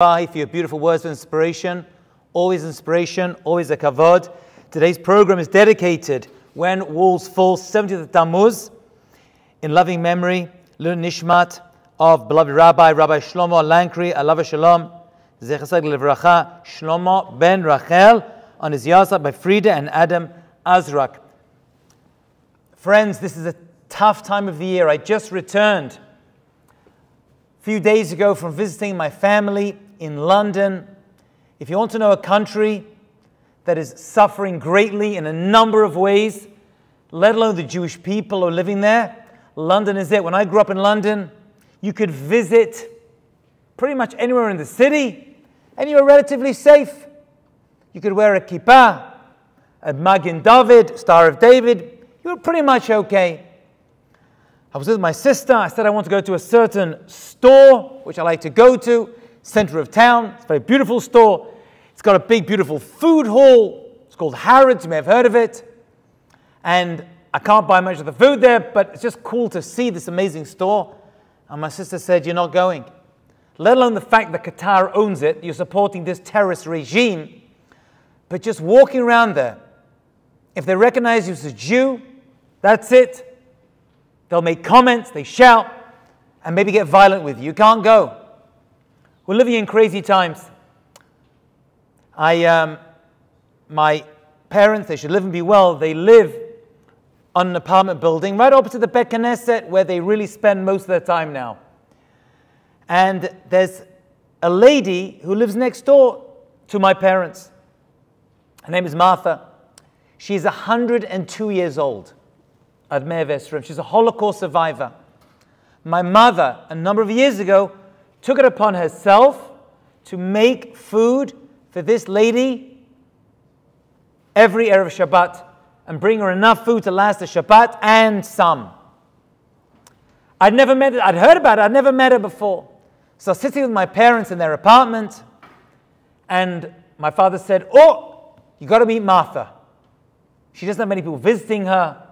For your beautiful words of inspiration, always a kavod. Today's program is dedicated when walls fall, 70th of Tammuz, in loving memory, Lun Nishmat of beloved Rabbi Shlomo Lankri, Alav Shalom, Zechasag Levracha, Shlomo ben Rachel, on his yahrzeit by Frida and Adam Azrak. Friends, this is a tough time of the year. I just returned a few days ago from visiting my family in London. If you want to know a country that is suffering greatly in a number of ways, let alone the Jewish people who are living there, London is it. When I grew up in London, you could visit pretty much anywhere in the city and you were relatively safe. You could wear a kippah, a Magen David, Star of David. You were pretty much okay. I was with my sister. I said I want to go to a certain store, which I like to go to, center of town. It's a very beautiful store. It's got a big, beautiful food hall. It's called Harrods. You may have heard of it. And I can't buy much of the food there, but it's just cool to see this amazing store. And my sister said, "You're not going. Let alone the fact that Qatar owns it. You're supporting this terrorist regime. But just walking around there, if they recognize you as a Jew, that's it. They'll make comments, they shout, and maybe get violent with you. You can't go." We're living in crazy times. My parents, they should live and be well, they live on an apartment building right opposite the Bet Knesset, where they really spend most of their time now. And there's a lady who lives next door to my parents. Her name is Martha. She's 102 years old. Admei Vesrim. She's a Holocaust survivor. My mother, a number of years ago, took it upon herself to make food for this lady every Erev Shabbat and bring her enough food to last the Shabbat and some. I'd never met her. I'd heard about her. I'd never met her before. So I was sitting with my parents in their apartment, and my father said, "Oh, you got to meet Martha. She doesn't have many people visiting her.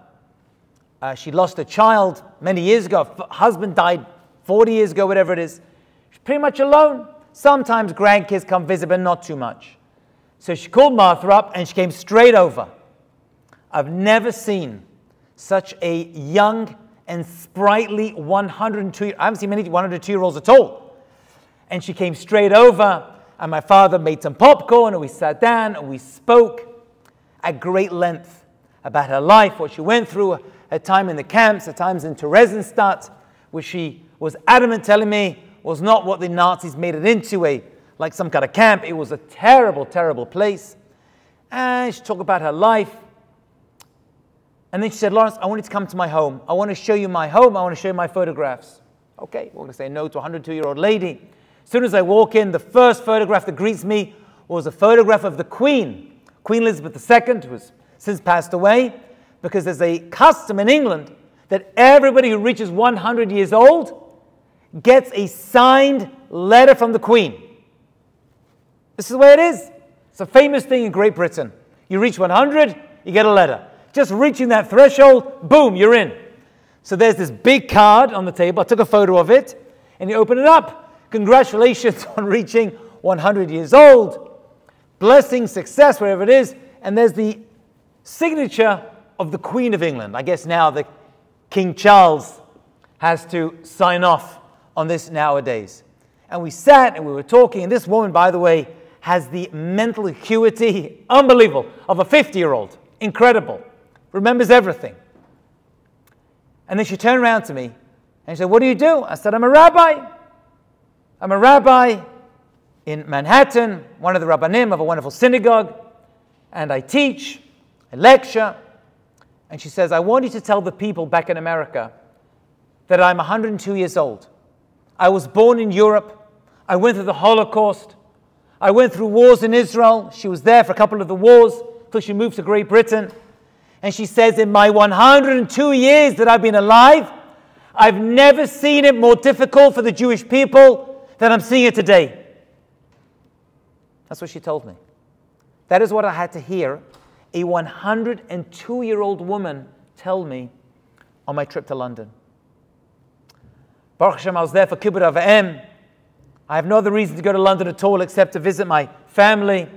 She lost a child many years ago. Her husband died 40 years ago, whatever it is. She's pretty much alone. Sometimes grandkids come visit, but not too much." So she called Martha up, and she came straight over. I've never seen such a young and sprightly 102. I haven't seen many 102-year-olds at all. And she came straight over, and my father made some popcorn, and we sat down, and we spoke at great length about her life, what she went through, her time in the camps, her times in Theresienstadt, which she was adamant telling me was not what the Nazis made it into, like some kind of camp. It was a terrible, terrible place. And she talked about her life. And then she said, "Lawrence, I want you to come to my home. I want to show you my home. I want to show you my photographs." Okay, we're going to say no to a 102-year-old lady. As soon as I walk in, the first photograph that greets me was a photograph of the Queen, Queen Elizabeth II, who has since passed away, because there's a custom in England that everybody who reaches 100 years old gets a signed letter from the Queen. This is the way it is. It's a famous thing in Great Britain. You reach 100, you get a letter. Just reaching that threshold, boom, you're in. So there's this big card on the table. I took a photo of it, and you open it up. Congratulations on reaching 100 years old. Blessing, success, wherever it is. And there's the signature of the Queen of England. I guess now the King Charles has to sign off on this nowadays. And we sat and we were talking, and this woman, by the way, has the mental acuity, unbelievable, of a 50-year-old. Incredible. Remembers everything. And then she turned around to me and she said, "What do you do?" I said, "I'm a rabbi. I'm a rabbi in Manhattan, one of the rabbanim of a wonderful synagogue, and I teach, I lecture." And she says, "I want you to tell the people back in America that I'm 102 years old. I was born in Europe. I went through the Holocaust. I went through wars in Israel." She was there for a couple of the wars till she moved to Great Britain. And she says, "In my 102 years that I've been alive, I've never seen it more difficult for the Jewish people than I'm seeing it today." That's what she told me. That is what I had to hear a 102-year-old woman tell me on my trip to London. Baruch Hashem, I was there for Kibbutz Avim. I have no other reason to go to London at all except to visit my family.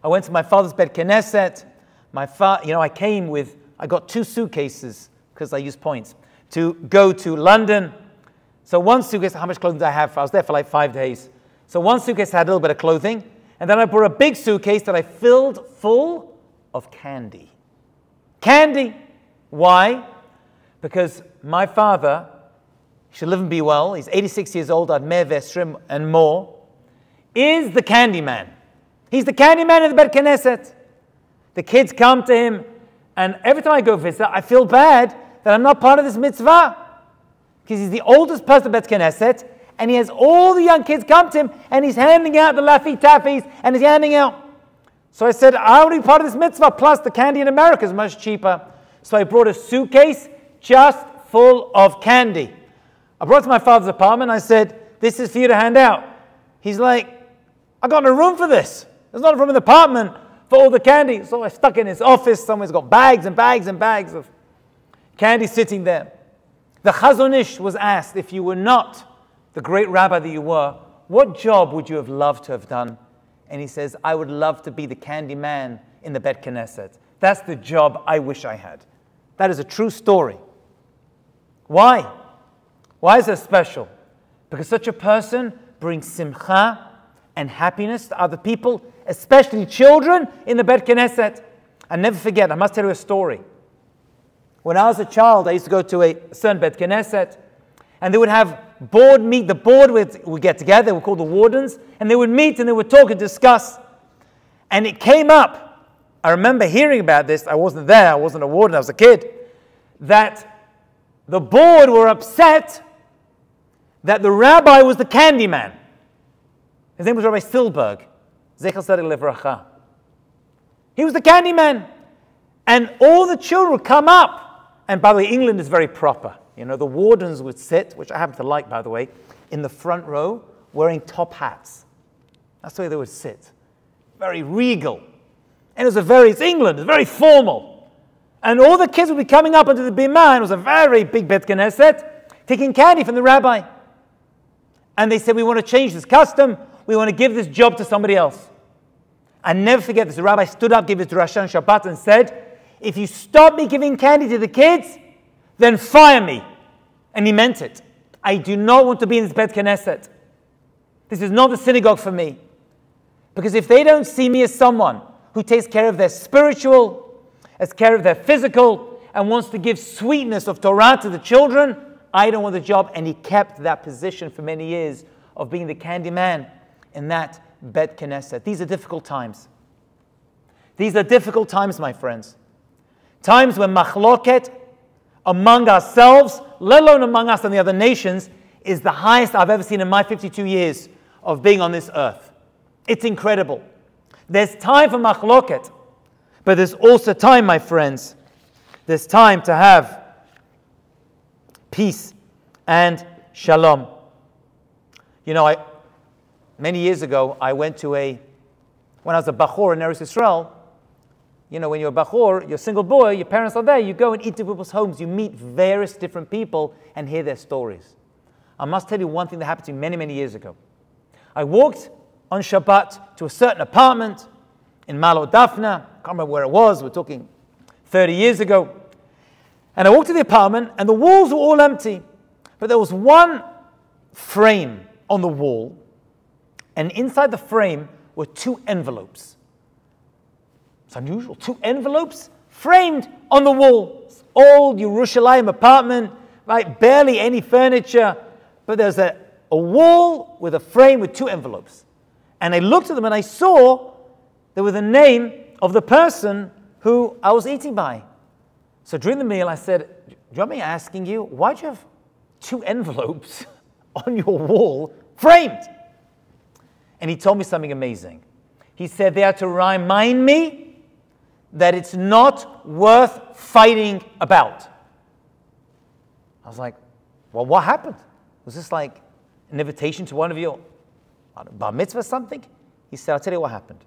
I went to my father's Bet Knesset. I got 2 suitcases, because I use points, to go to London. So one suitcase, how much clothing did I have? I was there for like 5 days. So one suitcase had a little bit of clothing, and then I brought a big suitcase that I filled full of candy. Candy. Why? Because my father, he should live and be well, he's 86 years old, Ad Me'er V'Esrim and more, is the candy man. He's the candy man in the Bet Knesset. The kids come to him, and every time I go visit, I feel bad that I'm not part of this mitzvah. Because he's the oldest person at Bet Knesset, and he has all the young kids come to him, and he's handing out the Laffy Taffies, and he's handing out. So I said, I want to be part of this mitzvah, plus the candy in America is much cheaper. So I brought a suitcase just full of candy. I brought it to my father's apartment. I said, this is for you to hand out. He's like, I got no room for this. There's not a room in the apartment for all the candy. So I stuck it in his office. Somewhere's got bags and bags and bags of candy sitting there. The Chazon Ish was asked, if you were not the great rabbi that you were, what job would you have loved to have done? And he says, I would love to be the candy man in the Bet Knesset. That's the job I wish I had. That is a true story. Why? Why is that special? Because such a person brings simcha and happiness to other people, especially children in the Bet Knesset. And never forget, I must tell you a story. When I was a child, I used to go to a certain Bet Knesset, and they would have board meet. The board would get together, they were called the wardens, and they would meet and they would talk and discuss. And it came up, I remember hearing about this, I wasn't there, I wasn't a warden, I was a kid, that the board were upset that the rabbi was the candy man. His name was Rabbi Silberg, Zecher Tzedek Livracha. He was the candy man. And all the children would come up. And by the way, England is very proper. You know, the wardens would sit, which I happen to like, by the way, in the front row, wearing top hats. That's the way they would sit. Very regal. And it's England, it's very formal. And all the kids would be coming up onto the bimah, and it was a very big Bet Knesset, taking candy from the rabbi. And they said, we want to change this custom, we want to give this job to somebody else. I never forget this. The rabbi stood up, gave his drasha on Shabbat, and said, if you stop me giving candy to the kids, then fire me. And he meant it. I do not want to be in this Bet Knesset. This is not the synagogue for me. Because if they don't see me as someone who takes care of their spiritual, as care of their physical, and wants to give sweetness of Torah to the children, I don't want the job. And he kept that position for many years of being the candy man in that Bet Knesset. These are difficult times. These are difficult times, my friends. Times when machloket among ourselves, let alone among us and the other nations, is the highest I've ever seen in my 52 years of being on this earth. It's incredible. There's time for machloket, but there's also time, my friends, there's time to have peace and shalom. You know, many years ago, I went to when I was a bachor in Eretz Yisrael. You know, when you're a bachor, you're a single boy, your parents are there, you go and eat in people's homes, you meet various different people and hear their stories. I must tell you one thing that happened to me many, many years ago. I walked on Shabbat to a certain apartment in Malo Dafna, I can't remember where it was, we're talking 30 years ago. And I walked to the apartment and the walls were all empty, but there was one frame on the wall, and inside the frame were 2 envelopes. It's unusual. 2 envelopes framed on the wall. It's old Yerushalayim apartment, right? Barely any furniture. But there's a wall with a frame with 2 envelopes. And I looked at them and I saw there was the name of the person who I was eating by. So during the meal I said, do you want me asking you, why do you have 2 envelopes on your wall framed? And he told me something amazing. He said they had to remind me that it's not worth fighting about. I was like, well, what happened? Was this like an invitation to one of your bar mitzvah or something? He said, I'll tell you what happened.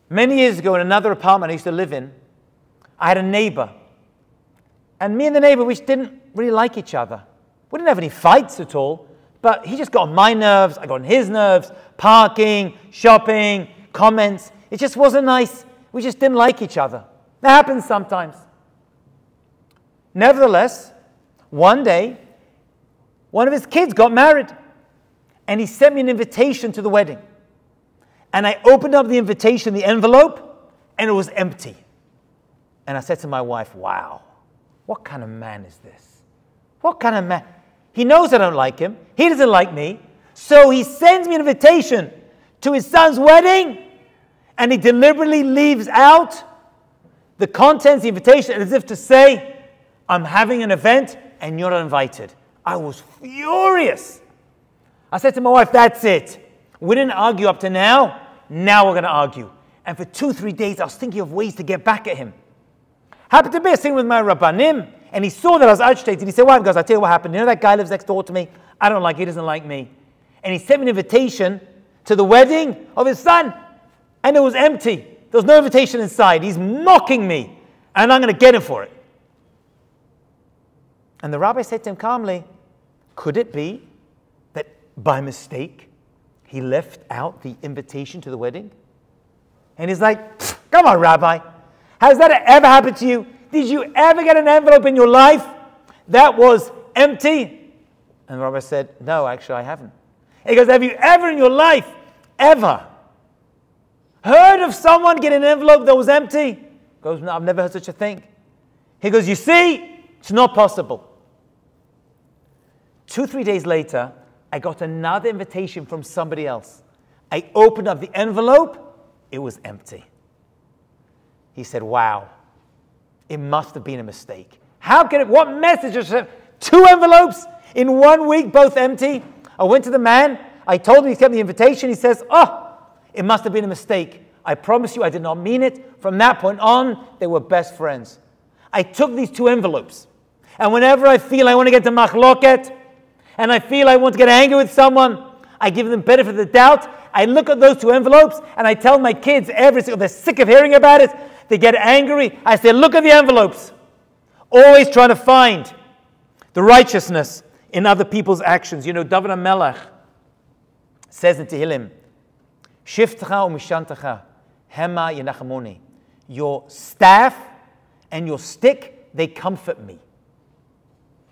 Many years ago in another apartment I used to live in, I had a neighbor. And me and the neighbor, we didn't really like each other. We didn't have any fights at all, But he just got on my nerves, I got on his nerves, parking, shopping, comments. It just wasn't nice. We just didn't like each other. That happens sometimes. Nevertheless, one day, one of his kids got married, and he sent me an invitation to the wedding. And I opened up the invitation, the envelope, and it was empty. And I said to my wife, wow, what kind of man is this? What kind of man? He knows I don't like him. He doesn't like me. So he sends me an invitation to his son's wedding, and he deliberately leaves out the contents, the invitation, as if to say, I'm having an event and you're not invited. I was furious. I said to my wife, that's it. We didn't argue up to now. Now we're going to argue. And for 2-3 days, I was thinking of ways to get back at him. Happened to be sitting with my Rabbanim, and he saw that I was agitated. He said, well, guys, I'll tell you what happened. You know that guy lives next door to me? I don't like him. He doesn't like me. And he sent me an invitation to the wedding of his son, and it was empty. There was no invitation inside. He's mocking me, and I'm going to get him for it. And the rabbi said to him calmly, could it be that by mistake he left out the invitation to the wedding? And he's like, come on, Rabbi. Has that ever happened to you? Did you ever get an envelope in your life that was empty? And the rabbi said, no, actually I haven't. He goes, have you ever in your life, ever, heard of someone get an envelope that was empty? He goes, no, I've never heard such a thing. He goes, you see, it's not possible. 2-3 days later, I got another invitation from somebody else. I opened up the envelope, it was empty. He said, wow, it must have been a mistake. How can it, what message is it? 2 envelopes in 1 week, both empty. I went to the man, I told him he sent me the invitation, he says, oh, it must have been a mistake. I promise you I did not mean it. From that point on, they were best friends. I took these 2 envelopes, and whenever I feel I want to get to machloket, and I feel I want to get angry with someone, I give them benefit of the doubt. I look at those 2 envelopes, and I tell my kids they're sick of hearing about it. They get angry. I say, look at the envelopes. Always trying to find the righteousness in other people's actions. You know, David HaMelech says in Tehillim, Shiftecha u'mishantecha hema yenachamoni. Your staff and your stick, they comfort me.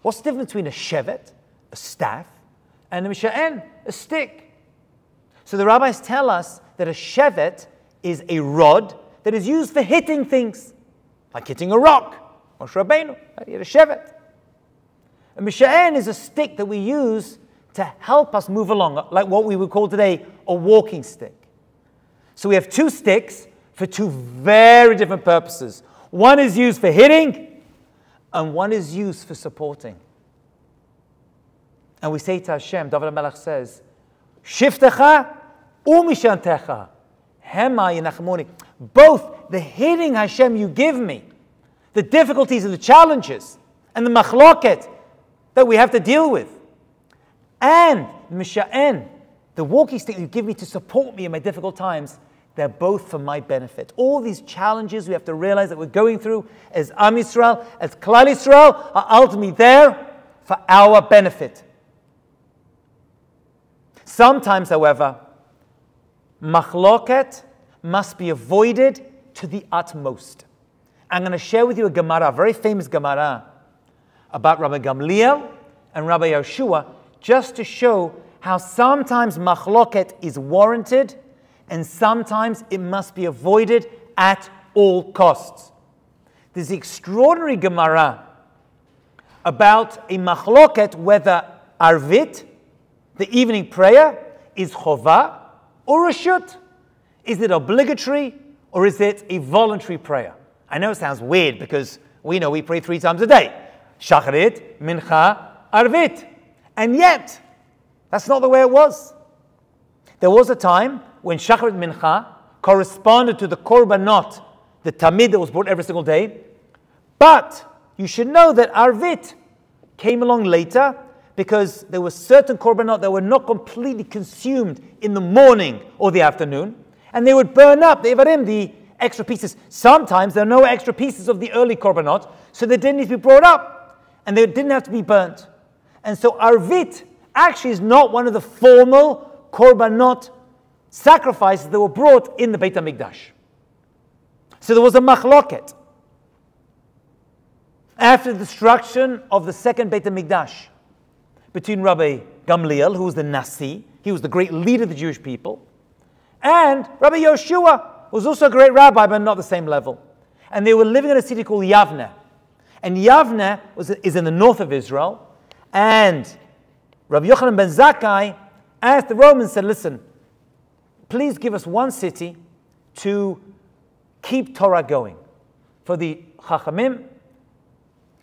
What's the difference between a shevet, a staff, and a misha'en, a stick? So the rabbis tell us that a shevet is a rod that is used for hitting things, like hitting a rock. Moshe Rabbeinu, he had a shevet. A misha'en is a stick that we use to help us move along, like what we would call today a walking stick. So we have 2 sticks for 2 very different purposes. One is used for hitting, and one is used for supporting. And we say to Hashem, David HaMelech says, Shiftecha u'mishantecha hema yenachmoni. Both the hitting, Hashem, you give me, the difficulties and the challenges, and the machloket that we have to deal with, and the misha'en, the walking stick you give me to support me in my difficult times, they're both for my benefit. All these challenges we have to realize that we're going through as Am Yisrael, as Klal Yisrael, are ultimately there for our benefit. Sometimes, however, machloket must be avoided to the utmost. I'm going to share with you a Gemara, a very famous Gemara, about Rabbi Gamliel and Rabbi Yeshua, just to show how sometimes machloket is warranted and sometimes it must be avoided at all costs. There's the extraordinary Gemara about a machloket, whether arvit, the evening prayer, is chovah or reshut. Is it obligatory or is it a voluntary prayer? I know it sounds weird because we know we pray 3 times a day. Shacharit, mincha, arvit. And yet, that's not the way it was. There was a time when Shacharit mincha corresponded to the korbanot, the tamid that was brought every single day. But you should know that arvit came along later because there were certain korbanot that were not completely consumed in the morning or the afternoon, and they would burn up the ivarim, the extra pieces. Sometimes there are no extra pieces of the early korbanot, so they didn't need to be brought up, and they didn't have to be burnt. And so arvit actually is not one of the formal korbanot sacrifices that were brought in the Beit HaMikdash. So there was a machloket. After the destruction of the second Beit HaMikdash, between Rabbi Gamliel, who was the Nasi, he was the great leader of the Jewish people, and Rabbi Yoshua was also a great rabbi, but not the same level. And they were living in a city called Yavne. And Yavne is in the north of Israel. And Rabbi Yochanan ben Zakkai asked the Romans, said, listen, please give us one city to keep Torah going, for the Chachamim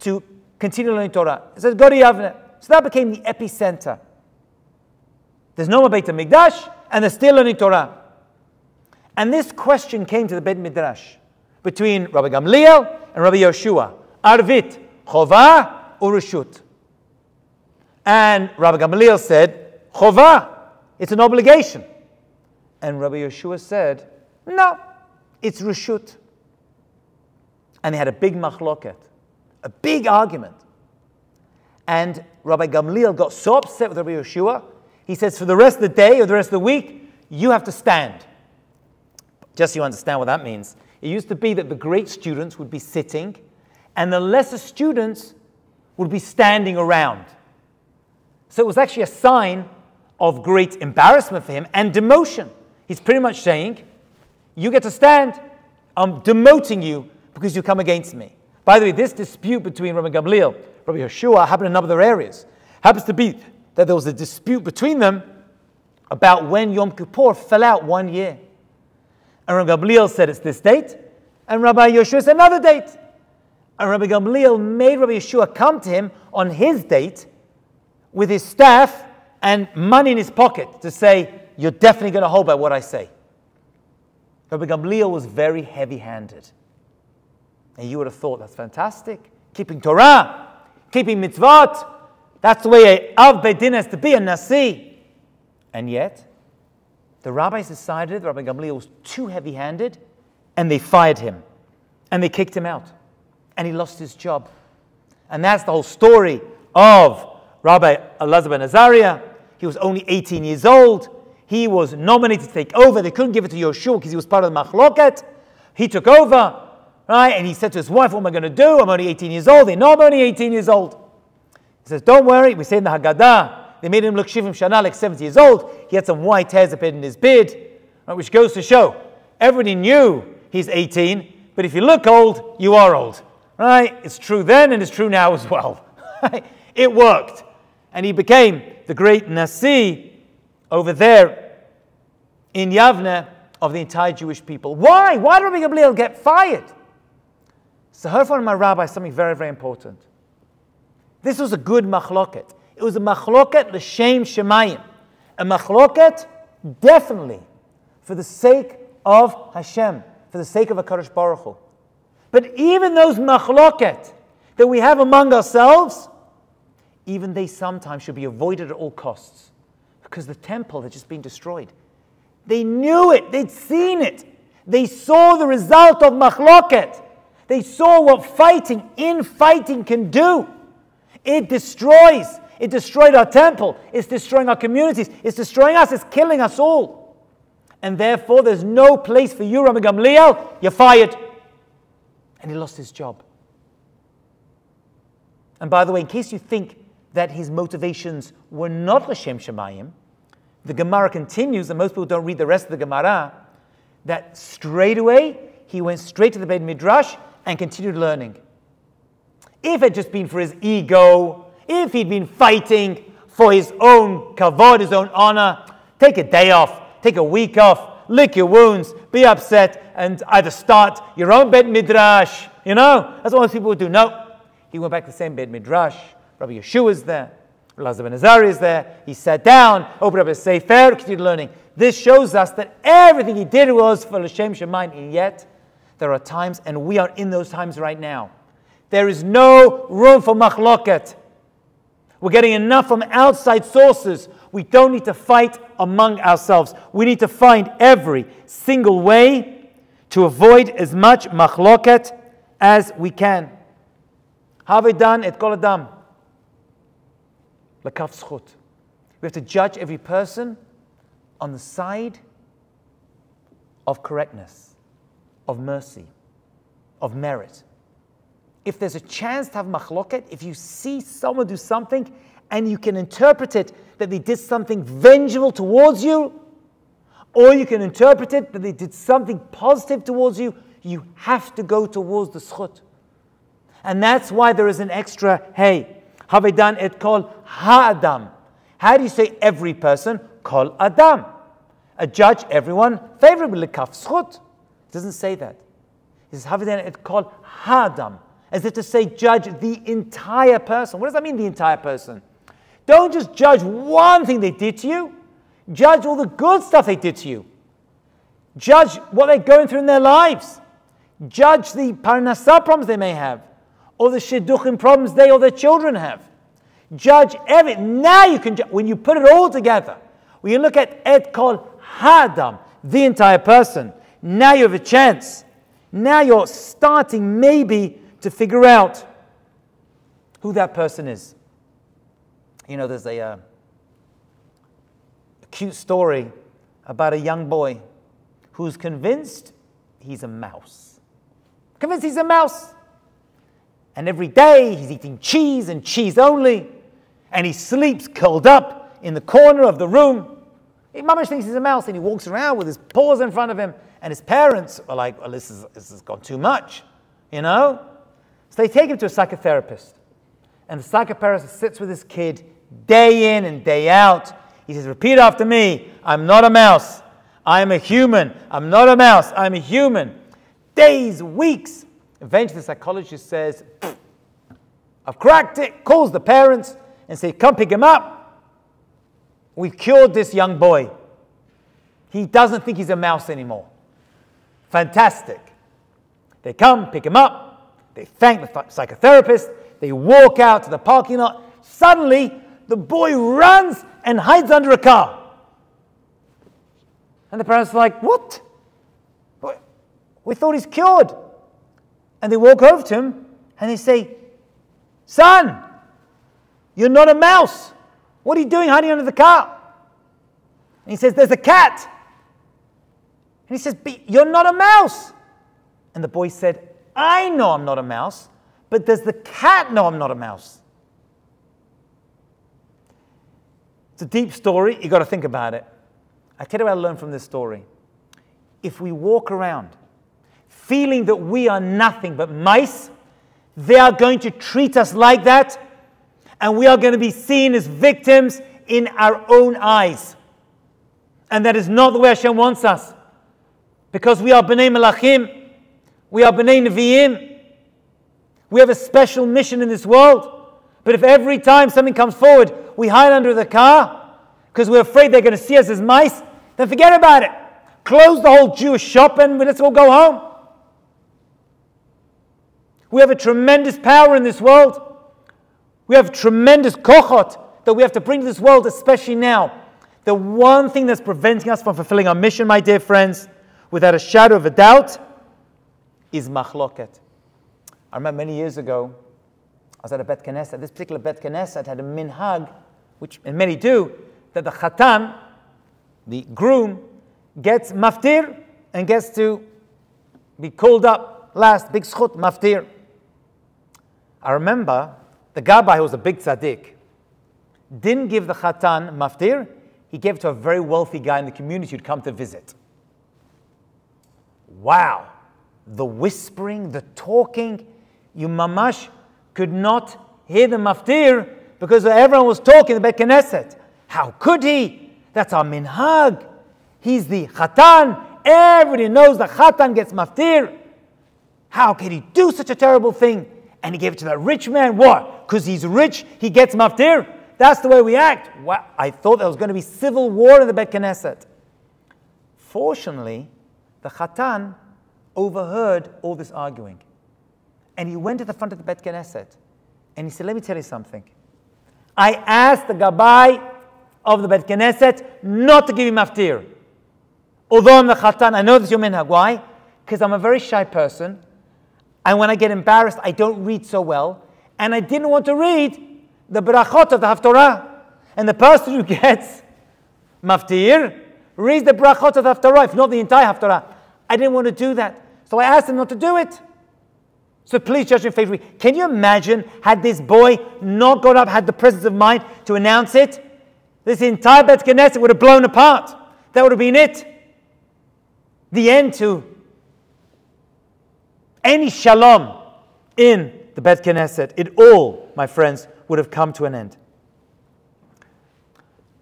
to continue learning Torah. He said, go to Yavne. So that became the epicenter. There's no more Beit HaMikdash, and they're still learning Torah. And this question came to the Beit Midrash between Rabbi Gamliel and Rabbi Yoshua. Arvit, Chovah or Reshut? And Rabbi Gamliel said, Chovah, it's an obligation. And Rabbi Yoshua said, no, it's Reshut. And they had a big machloket, a big argument. And Rabbi Gamliel got so upset with Rabbi Yoshua, he says, for the rest of the day or the rest of the week, you have to stand. Just so you understand what that means. It used to be that the great students would be sitting and the lesser students would be standing around. So it was actually a sign of great embarrassment for him and demotion. He's pretty much saying, you get to stand, I'm demoting you because you come against me. By the way, this dispute between Rabbi Gamliel and Rabbi Yoshua happened in other areas. Happens to be that there was a dispute between them about when Yom Kippur fell out 1 year. And Rabbi Gamliel said it's this date, and Rabbi Yoshua said another date. And Rabbi Gamliel made Rabbi Yoshua come to him on his date with his staff and money in his pocket to say, you're definitely going to hold by what I say. Rabbi Gamliel was very heavy-handed. And you would have thought, that's fantastic. Keeping Torah, keeping mitzvot, that's the way an Av Beit Din has to be, a Nasi. And yet, the rabbis decided that Rabbi Gamliel was too heavy-handed, and they fired him. And they kicked him out. And he lost his job. And that's the whole story of Rabbi Elazar ben Azariah. He was only 18 years old. He was nominated to take over. They couldn't give it to Yoshua because he was part of the machloket. He took over, right? And he said to his wife, what am I going to do? I'm only 18 years old. They know I'm only 18 years old. He says, don't worry. We say in the Haggadah, they made him look Shivim Shana, like 70 years old. He had some white hairs appeared in his beard, right, which goes to show everybody knew he's 18, but if you look old, you are old. Right? It's true then and it's true now as well. It worked. And he became the great Nasi over there in Yavne of the entire Jewish people. Why? Why did Rabbi Gamliel get fired? So I heard from my rabbi something very, very important. This was a good machloket. It was a machloket l'shem shemayim. A machloket definitely for the sake of Hashem, for the sake of HaKadosh Baruch Hu. But even those machloket that we have among ourselves, even they sometimes should be avoided at all costs. Because the temple had just been destroyed. They knew it. They'd seen it. They saw the result of machloket. They saw what infighting can do. It destroys. It destroyed our temple. It's destroying our communities. It's destroying us. It's killing us all. And therefore, there's no place for you, Rabbi Gamliel. You're fired. And he lost his job. And by the way, in case you think that his motivations were not l'shem shemayim, the Gemara continues, and most people don't read the rest of the Gemara, that straight away he went straight to the Beit Midrash and continued learning. If it had just been for his ego, if he'd been fighting for his own kavod, his own honor, take a day off, take a week off, lick your wounds, be upset, and either start your own Beit Midrash. You know, that's what most people would do. No. He went back to the same Beit Midrash. Rabbi Yeshua is there. Elazar ben Azariah is there. He sat down, opened up his Sefer, continued learning. This shows us that everything he did was for L'Shem Shemayim, and yet there are times, and we are in those times right now. There is no room for machloket. We're getting enough from outside sources. We don't need to fight among ourselves. We need to find every single way to avoid as much machloket as we can. Havedan et kol adam. Lakaf zchut. We have to judge every person on the side of correctness, of mercy, of merit. If there's a chance to have machloket, if you see someone do something and you can interpret it that they did something vengeful towards you, or you can interpret it that they did something positive towards you, you have to go towards the zchut. And that's why there is an extra, hey, havedan et kol ha'adam. How do you say every person? Kol adam. Judge everyone favorably, kaf zchut. It doesn't say that. It says havedan et kol ha'adam. As if to say, judge the entire person. What does that mean, the entire person? Don't just judge one thing they did to you. Judge all the good stuff they did to you. Judge what they're going through in their lives. Judge the parnasah problems they may have, or the shidduchim problems they or their children have. Judge everything. Now you can, when you put it all together, when you look at et kol ha'adam, the entire person, now you have a chance. Now you're starting maybe to figure out who that person is. You know, there's a cute story about a young boy who's convinced he's a mouse. Convinced he's a mouse. And every day he's eating cheese and cheese only. And he sleeps curled up in the corner of the room. Mamash thinks he's a mouse, and he walks around with his paws in front of him. And his parents are like, well, this has gone too much, you know? So they take him to a psychotherapist. And the psychotherapist sits with his kid day in and day out. He says, repeat after me, I'm not a mouse. I am a human. I'm not a mouse. I'm a human. Days, weeks. Eventually the psychologist says, I've cracked it, calls the parents and say, come pick him up. We've cured this young boy. He doesn't think he's a mouse anymore. Fantastic. They come, pick him up. They thank the psychotherapist. They walk out to the parking lot. Suddenly, the boy runs and hides under a car. And the parents are like, what? We thought he's cured. And they walk over to him and they say, son, you're not a mouse. What are you doing hiding under the car? And he says, there's a cat. And he says, you're not a mouse. And the boy said, I know I'm not a mouse, but does the cat know I'm not a mouse? It's a deep story. You've got to think about it. I tell you what I learned from this story. If we walk around feeling that we are nothing but mice, they are going to treat us like that, and we are going to be seen as victims in our own eyes. And that is not the way Hashem wants us. Because we are B'nai Melachim, we are B'nai Nevi'im, we have a special mission in this world. But if every time something comes forward, we hide under the car, because we're afraid they're going to see us as mice, then forget about it. Close the whole Jewish shop and let's all go home. We have a tremendous power in this world. We have tremendous kochot that we have to bring to this world, especially now. The one thing that's preventing us from fulfilling our mission, my dear friends, without a shadow of a doubt, is machloket. I remember many years ago, I was at a Bet Knesset. This particular Bet Knesset had a minhag, which and many do, that the chatan, the groom, gets maftir and gets to be called up last, big zchut, maftir. I remember the Gabbai, who was a big tzaddik, didn't give the chatan maftir, he gave it to a very wealthy guy in the community who'd come to visit. Wow. The whispering, the talking, you mamash could not hear the maftir because everyone was talking in the Bet Knesset. How could he? That's our minhag. He's the chatan. Everybody knows the chatan gets maftir. How can he do such a terrible thing? And he gave it to that rich man. What? Because he's rich, he gets maftir? That's the way we act. Wow. I thought there was going to be civil war in the Bet Knesset. Fortunately, the chatan overheard all this arguing. And he went to the front of the Bet Knesset. And he said, let me tell you something. I asked the Gabbai of the Bet Knesset not to give me maftir. Although I'm the chatan, I know this is your minhag. Why? Because I'm a very shy person. And when I get embarrassed, I don't read so well. And I didn't want to read the brachot of the Haftorah. And the person who gets maftir reads the brachot of the Haftarah, if not the entire Haftarah. I didn't want to do that, so I asked him not to do it. So please judge me favorably. Can you imagine had this boy not got up, had the presence of mind to announce it? This entire Bet Knesset would have blown apart. That would have been it. The end to any shalom in the Bet Knesset. It all, my friends, would have come to an end.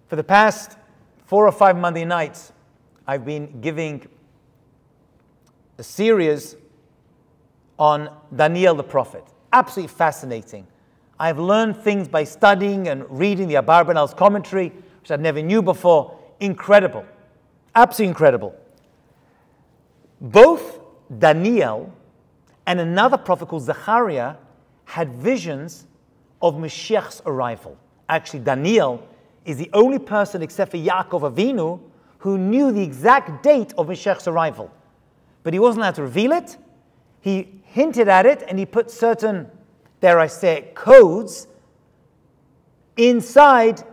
For the past 4 or 5 Monday nights, I've been giving a series on Daniel the prophet. Absolutely fascinating. I've learned things by studying and reading the Abarbanel's commentary, which I never knew before. Incredible. Absolutely incredible. Both Daniel and another prophet called Zechariah had visions of Mashiach's arrival. Actually, Daniel is the only person except for Yaakov Avinu who knew the exact date of Mashiach's arrival. But he wasn't allowed to reveal it. He hinted at it and he put certain, dare I say it, codes inside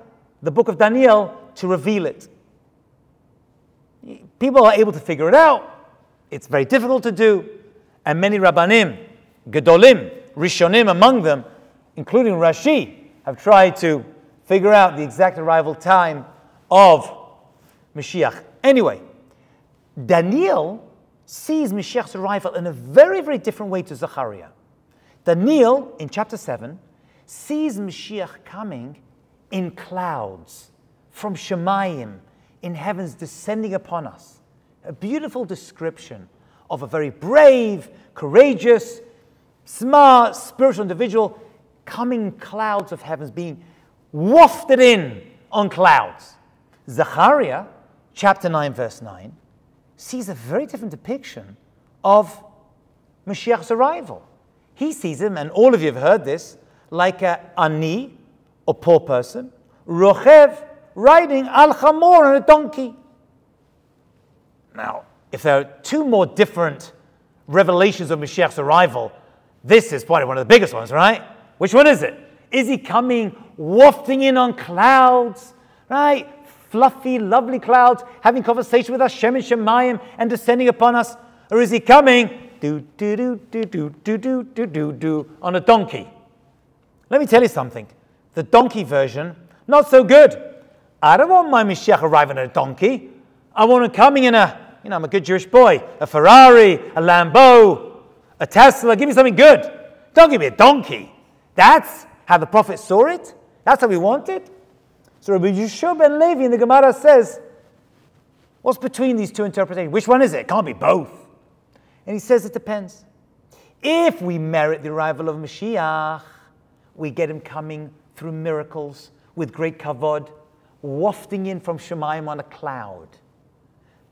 the book of Daniel to reveal it. People are able to figure it out. It's very difficult to do. And many Rabbanim, Gedolim, Rishonim among them, including Rashi, have tried to figure out the exact arrival time of Mashiach. Anyway, Daniel sees Mashiach's arrival in a very, very different way to Zechariah. Daniel, in chapter 7, sees Mashiach coming in clouds from Shemayim, in heavens descending upon us. A beautiful description of a very brave, courageous, smart, spiritual individual coming in clouds of heavens, being wafted in on clouds. Zechariah, chapter 9, verse 9, sees a very different depiction of Mashiach's arrival. He sees him, and all of you have heard this, like a ani, a poor person, rochev, riding al chamor on a donkey. Now, if there are 2 more different revelations of Mashiach's arrival, this is probably one of the biggest ones, right? Which one is it? Is he coming wafting in on clouds, right? Fluffy, lovely clouds, having conversation with Hashem and Shemayim and descending upon us? Or is he coming on a donkey? Let me tell you something. The donkey version, not so good. I don't want my Mashiach arriving on a donkey. I want him coming in I'm a good Jewish boy, a Ferrari, a Lambo, a Tesla. Give me something good. Don't give me a donkey. That's how the prophet saw it. That's how we want it. So Rabbi Yeshua ben Levi in the Gemara says, what's between these 2 interpretations? Which one is it? It can't be both. And he says it depends. If we merit the arrival of Mashiach, we get him coming through miracles with great kavod, wafting in from Shemayim on a cloud.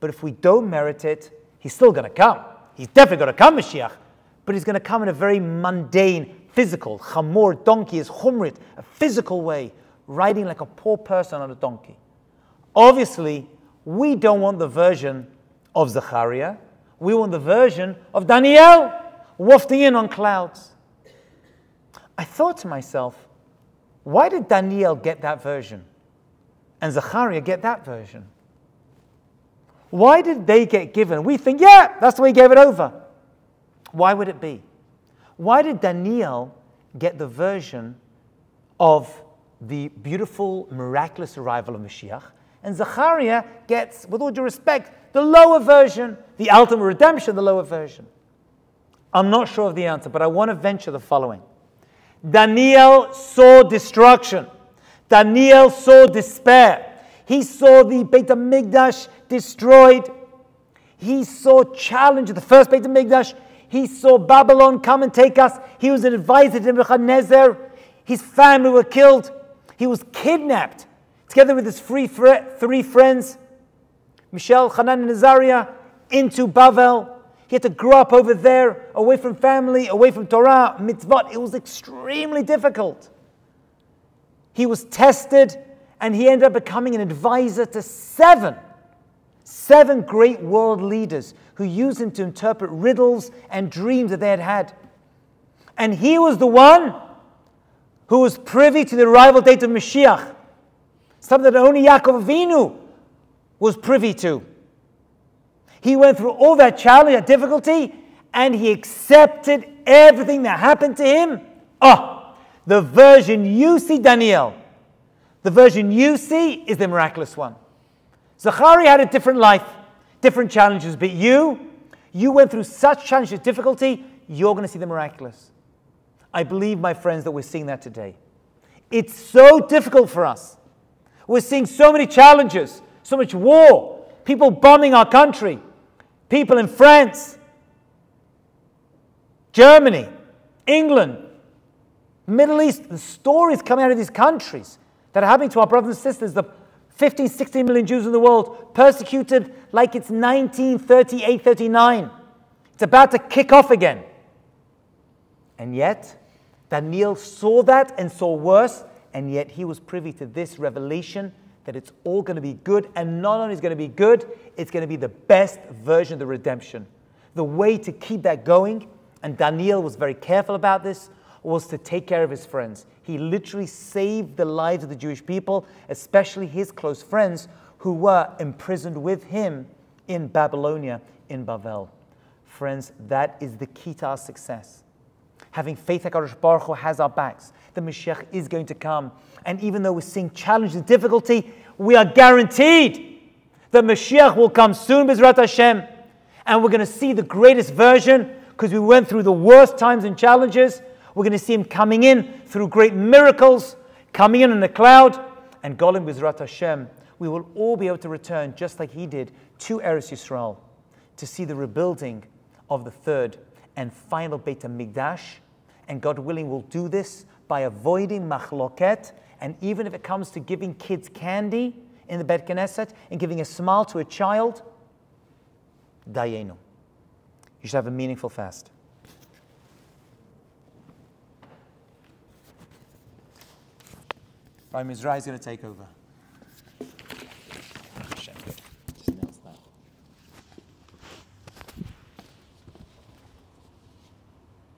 But if we don't merit it, he's still going to come. He's definitely going to come, Mashiach. But he's going to come in a very mundane, physical, chamor, donkey is chumrit, a physical way, riding like a poor person on a donkey. Obviously, we don't want the version of Zechariah. We want the version of Daniel, wafting in on clouds. I thought to myself, why did Daniel get that version and Zechariah get that version? Why did they get given? We think, yeah, that's the way he gave it over. Why would it be? Why did Daniel get the version of the beautiful, miraculous arrival of Mashiach, and Zechariah gets, with all due respect, the lower version, the ultimate redemption, the lower version? I'm not sure of the answer, but I want to venture the following. Daniel saw destruction. Daniel saw despair. He saw the Beit HaMikdash destroyed. He saw challenge of the first Beit HaMikdash. He saw Babylon come and take us. He was an advisor to Nebuchadnezzar. His family were killed. He was kidnapped together with his three friends, Mishael, Hanan, and Azariah, into Bavel. He had to grow up over there, away from family, away from Torah, mitzvot. It was extremely difficult. He was tested, and he ended up becoming an advisor to seven great world leaders who used him to interpret riddles and dreams that they had had. And he was the one who was privy to the arrival date of Mashiach. something that only Yaakov Avinu was privy to. He went through all that challenge, that difficulty, and he accepted everything that happened to him. The version you see, Daniel, the version you see is the miraculous one. Zachariah had a different life, different challenges, but you went through such challenges, difficulty, you're going to see the miraculous. I believe, my friends, that we're seeing that today. It's so difficult for us. We're seeing so many challenges, so much war, people bombing our country, people in France, Germany, England, Middle East, the stories coming out of these countries that are happening to our brothers and sisters, the 15, 16 million Jews in the world, persecuted like it's 1938, 39. It's about to kick off again. And yet, Daniel saw that and saw worse, and yet he was privy to this revelation that it's all going to be good, and not only is it going to be good, it's going to be the best version of the redemption. The way to keep that going, and Daniel was very careful about this, was to take care of his friends. He literally saved the lives of the Jewish people, especially his close friends who were imprisoned with him in Babylonia, in Bavel. Friends, that is the key to our success. Having faith that HaKadosh Baruch Hu has our backs. The Mashiach is going to come. And even though we're seeing challenge and difficulty, we are guaranteed that Mashiach will come soon, B'ezrat Hashem. And we're going to see the greatest version because we went through the worst times and challenges. We're going to see him coming in through great miracles, coming in a cloud, and Golim B'ezrat Hashem. We will all be able to return, just like he did, to Eretz Yisrael, to see the rebuilding of the third and final Beit HaMikdash. And God willing, we'll do this by avoiding machloket, and even if it comes to giving kids candy in the Bet Knesset and giving a smile to a child, dayenu. You should have a meaningful fast. Rabbi Mizrahi is going to take over.